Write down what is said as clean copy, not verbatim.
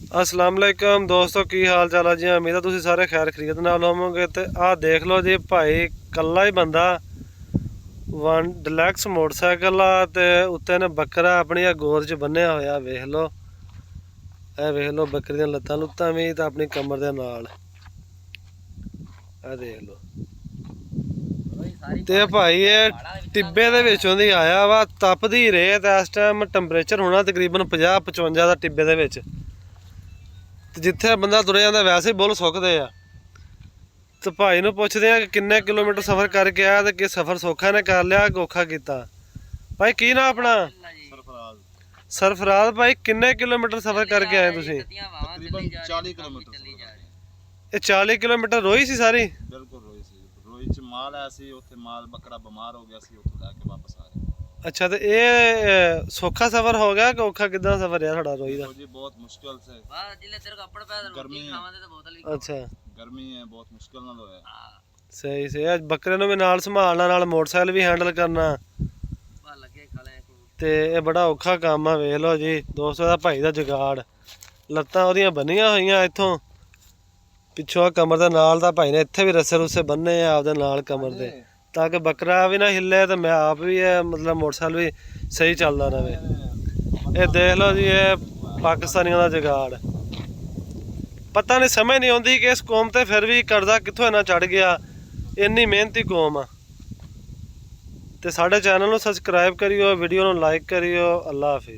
अस्सलाम वालेकुम दोस्तों, की हाल चाल है जी। उम्मीद है तुसीं सारे खैर खरीद नाल होवोगे। तो आ देख लो जी भाई, कल्ला ही बंदा वन डिलैक्स मोटरसाइकिल आ ते उत्ते ने बकरा अपनी गोद च बन्निया होया। वेख लो, ए वेख लो बकरी दी लत्तां लुत्तां भी ते अपनी कमर दे नाल। ए देख लो ते भाई ये टिब्बे दे विचों दी आया वा। तपदी रेत इस टाइम टैंपरेचर होना तकरीबन 50-55 दा टिब्बे दे विच। ते जिथे बंदा तुर जाता वैसे ही बुल सुकते आ। तो भाई नूं पुछदे आ कि किन्ने किलोमीटर सफ़र करके आया ते कि सफ़र सौखा ने कर लिया कि औखा कीता। भाई की ना अपना सरफराज भाई, किन्ने किलोमीटर सफ़र करके आए तुसीं? तकरीबन 40 किलोमीटर। ये 40 किलोमीटर रोही सी सारी? बिल्कुल रोई सी। रोई च माल आया सी, उत्थे माल बकरा बीमार हो गया सी, उत्थों लैके वापस आ रहे। अच्छा, तो ये सौखा सफ़र हो गया कि औखा कितना सफ़र है थोड़ा रोही दा? जी बहुत मुश्किल से। गर्मी अच्छा, गर्मी है, बहुत मुश्किल नाल होया। सही सही। अज बकरे नूं भी नाल संभालना, नाल मोटरसाइकिल भी हैंडल करना, ते ये बड़ा औखा काम आ। वेख लो जी दोस्तों, दा भाई दा जुगाड़। लत्तां ओहदियां बन्नियां होईयां इत्थों पिछों कमर दे नाल। दा भाई ने इत्थे भी रस्से रुस्से बन्ने आ आपदे नाल कमर दे, ताकि बकरा भी ना हिले तो मैं आप भी मतलब मोटरसाइकिल भी सही चलता रहे। ये देख लो जी, ये पाकिस्तानियों का जुगाड़। पता नहीं समझ नहीं आती कि इस कौम ते फिर भी कर्जा कित्थों इन्ना चढ़ गया। इन्नी मेहनती कौम आ। ते साडे चैनल नूं सबसक्राइब करियो, वीडियो नूं लाइक करियो। अल्लाह हाफिज़।